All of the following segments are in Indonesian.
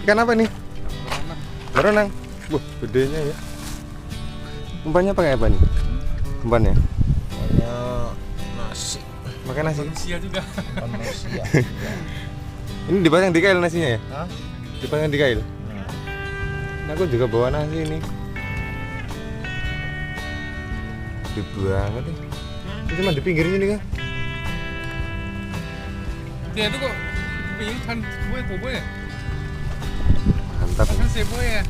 Ikan apa nih? Berenang. Wah, gedenya ya. Umpannya pakai apa nih? Umpannya? Pokoknya nasi. Pakai nasi. Manusia juga. Manusia. Ini dipasang di kail nasinya ya? Hah? Dipasang di kail. Nah, aku juga bawa nasi ini. Gede banget nih. Ini cuma di pinggirnya nih kan? Dia itu kok pengen kan gue tuh gue. Mantap. Kan si gue ya.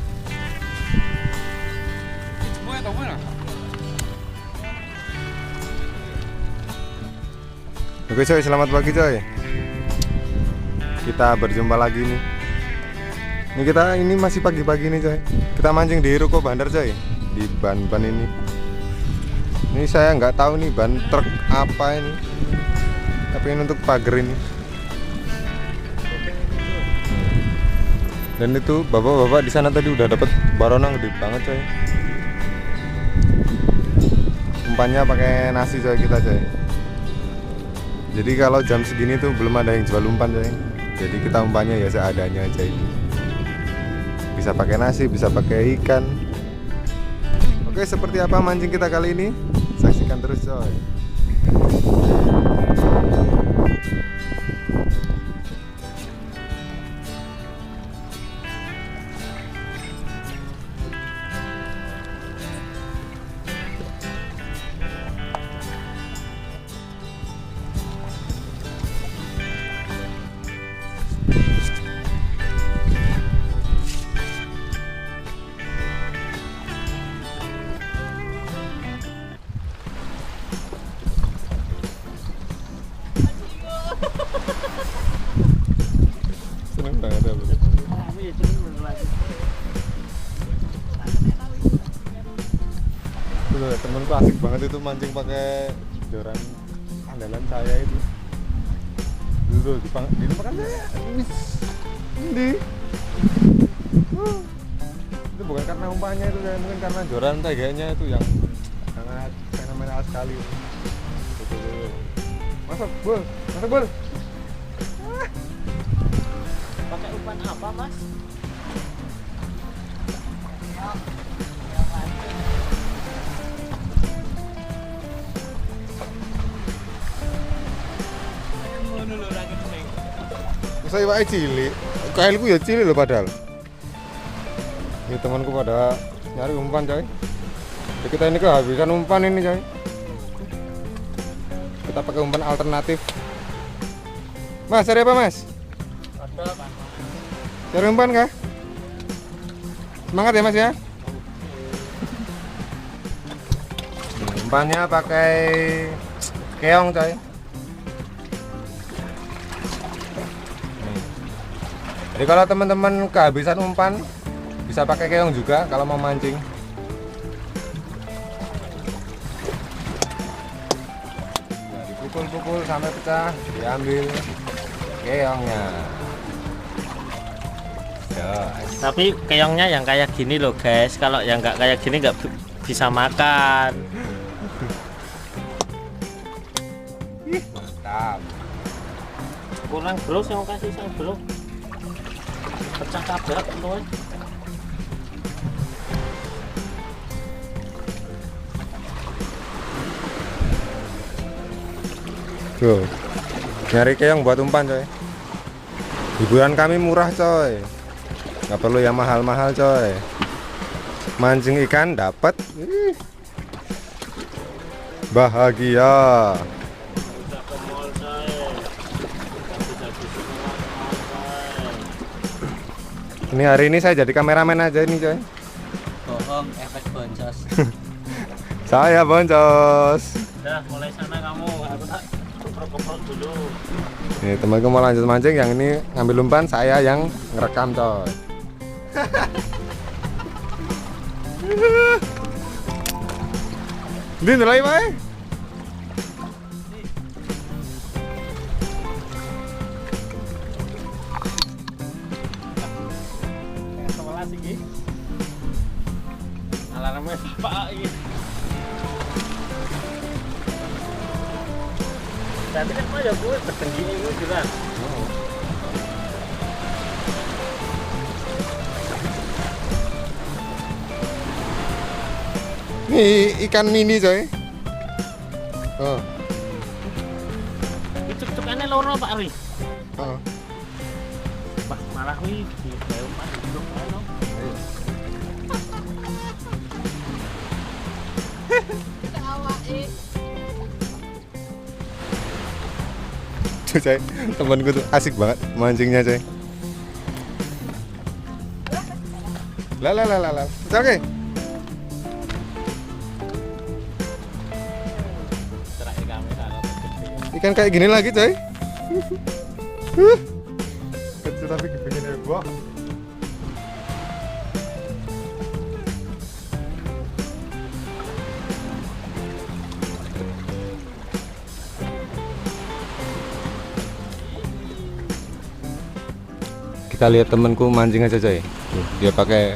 Itu gue tau mana? Oke coy, selamat pagi coy. Kita berjumpa lagi nih. Ini masih pagi-pagi nih coy. Kita mancing di Ruko Bandar coy. Di ban-ban ini. Ini saya nggak tahu nih ban truk apa ini. Tapi ini untuk pagar ini. Dan itu bapak-bapak di sana tadi udah dapat baronang gede banget coy. Umpannya pakai nasi coy kita coy. Jadi kalau jam segini tuh belum ada yang jual umpan coy. Jadi kita umpannya ya seadanya aja ini. Bisa pakai nasi, bisa pakai ikan. Oke, seperti apa mancing kita kali ini? Saksikan terus coy. Seneng banget ya, Bro. Tuh, temenku asik banget itu mancing pakai joran andalan saya itu. Dulu di makan saya. Ini. Itu bukan karena umpannya itu, mungkin karena joran teganya itu yang sangat fenomenal sekali. Tuh. Masuk, Bul. Masuk, Bul. Pakai umpan apa, Mas? Saya wae cilik. Kailku ya cilik loh padahal. Ini temanku pada nyari umpan coy. Jadi kita ini kehabisan umpan ini coy. Kita pakai umpan alternatif. Mas, cari apa Mas? Ada kan? Cari umpan kah? Semangat ya Mas ya. Umpannya pakai keong coy. Jadi kalau teman-teman kehabisan umpan bisa pakai keong juga kalau mau mancing. Nah, dipukul-pukul sampai pecah, diambil keongnya. Tapi keongnya yang kayak gini loh guys. Kalau yang nggak kayak gini nggak bisa makan. Mantap. Kurang bro, saya mau kasih saya bro. Pecah kabel teman. Tuh, nyari keong buat umpan coy. Hiburan kami murah coy. Nggak perlu yang mahal-mahal coy. Mancing ikan dapat. Bahagia. Ini hari ini saya jadi kameramen aja ini coy. Bohong, efek boncos. Saya boncos. Udah mulai sana kamu, aku tak keprok-keprok dulu. Nih temanku mau lanjut mancing, yang ini ngambil umpan, saya yang ngerekam coy. Ini nilai bae. Alarmnya Pak ini. Tapi kan ada gue bertenggi ini juga. Nih ikan mini coy. Oh. Cuk-cukane loro Pak Ri. Oh. Pak malah wi di Pak duduk ono. Tuh coy, temanku tuh asik banget mancingnya coy. Lah. Oke. Terakhir kamera gede. Ikan kayak gini lagi coy. Kecil tapi gede gua. Kita lihat temanku mancing aja coy. Tuh, dia pakai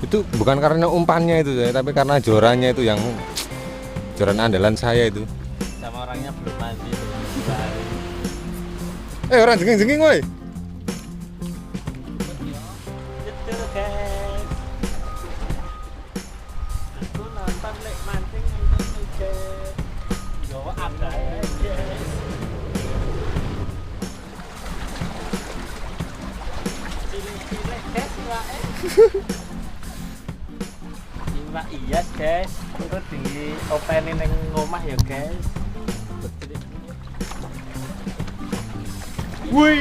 itu bukan karena umpannya itu coy, tapi karena jorannya itu yang joran andalan saya itu. Sama orangnya belum mandi tuh. 2 hari. Orang jengking-jengking woi. Betul guys. Aku nonton lek mancing nonton guys. Yo ada ya guys. Cilik-cilik guys wae. Iwak iyas guys. Terus di openi ning omah ya guys. Wih.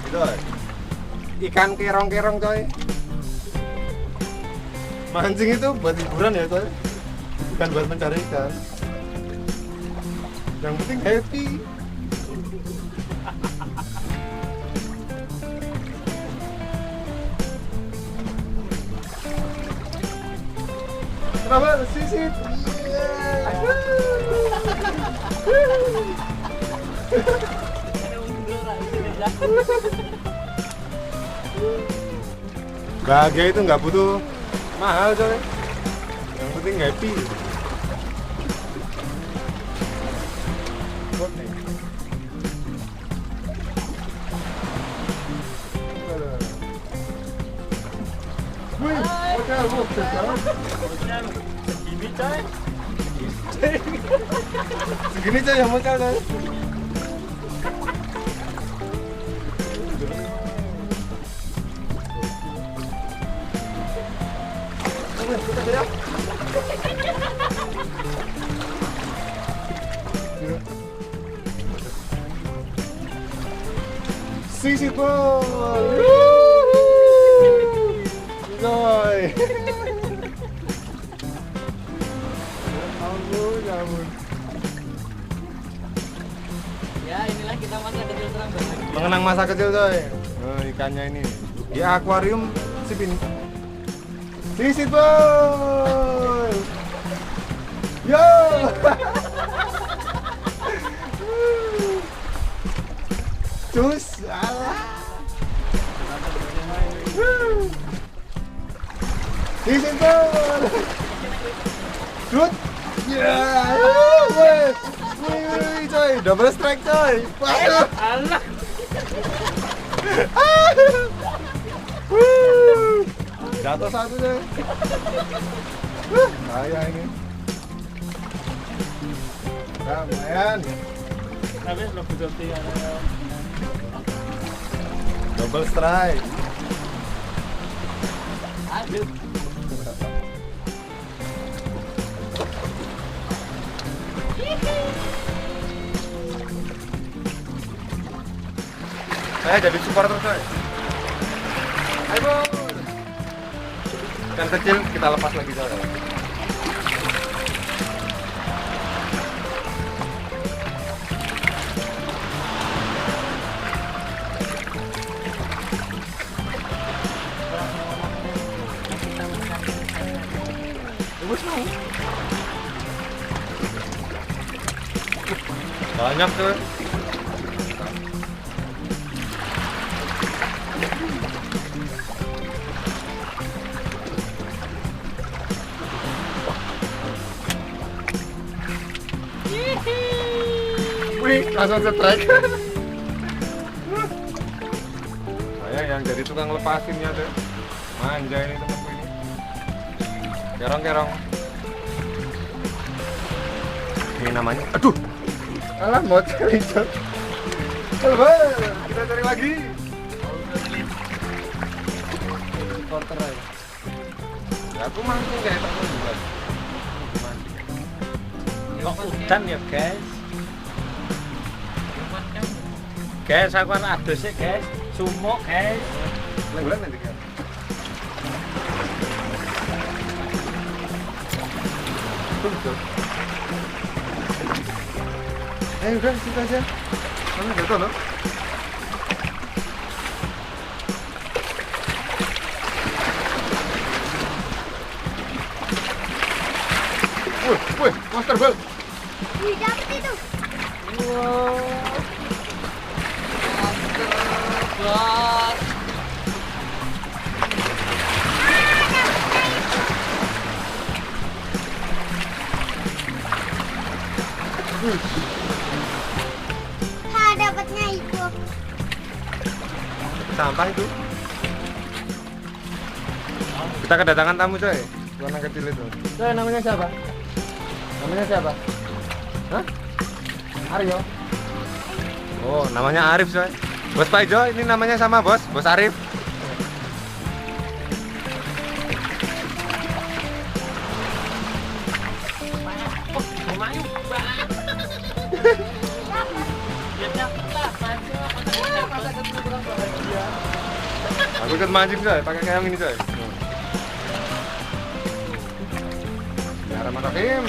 Gitu. Ikan kerong-kerong coy. Mancing itu buat hiburan ya coy. Bukan buat mencari ikan. Yang penting happy. Kenapa sisit? Bahagia itu nggak butuh mahal coy. Yang penting happy. Wih, Segini coy. segini coy yang mekar coy. Sisit boy. Joy. Ampun. Ya inilah kita masa kecil terang banget. Mengenang masa kecil coy. Oh, ikannya ini di akuarium sipin. Sisit boy. Yo. Cus. Alah. Sisit boy. Shoot. Ya. Wih, coy, double strike coy. Waduh. Allah. Jatuh satu coy. Bahaya ini. Nah, lumayan. Tapi lebih gede ya. Double strike. Aduh. Saya jadi supporter coy. Ayo bos. Ikan kecil kita lepas lagi coy. Bagus mau. Banyak tuh. Wih, langsung strike. Saya yang jadi tukang lepasinnya tuh. Manja ini temanku ini. Kerong-kerong. Ini namanya. Aduh. Alah, mau cari cat. Coba kita cari lagi. Counter aja. Ya, aku mancing kayak tak juga. Kok udan ya guys? Guys, aku kan adus sih guys. Sumuk guys. Bulan nanti kan. Tuh. Udah situ aja. Mana jatuh loh? Wih, monster ball. Wih, dapet itu. Dapatnya itu. Sampah itu. Kita kedatangan tamu coy. Anak kecil itu. Coy, namanya siapa? Namanya siapa? Hah? Aryo. Oh, namanya Arif coy. Bos Pak Ijo, ini namanya sama bos, Bos Arif. Aku ikut mancing coy, pakai keong ini coy. Bismillahirrahmanirrahim.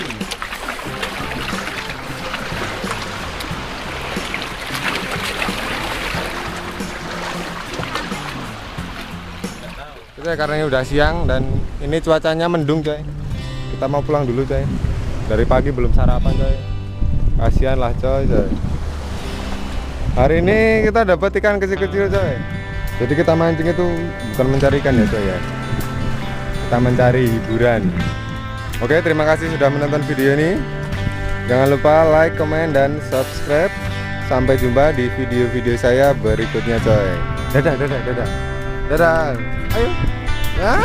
Coy, karena ini udah siang dan ini cuacanya mendung coy. Kita mau pulang dulu coy. Dari pagi belum sarapan coy. Kasihan lah coy. Hari ini kita dapat ikan kecil-kecil coy. Jadi kita mancing itu bukan mencari ikan ya coy ya. Kita mencari hiburan. Oke, terima kasih sudah menonton video ini. Jangan lupa like, komen, dan subscribe. Sampai jumpa di video-video saya berikutnya coy. Dadah. Dadah. Ayo. Ya.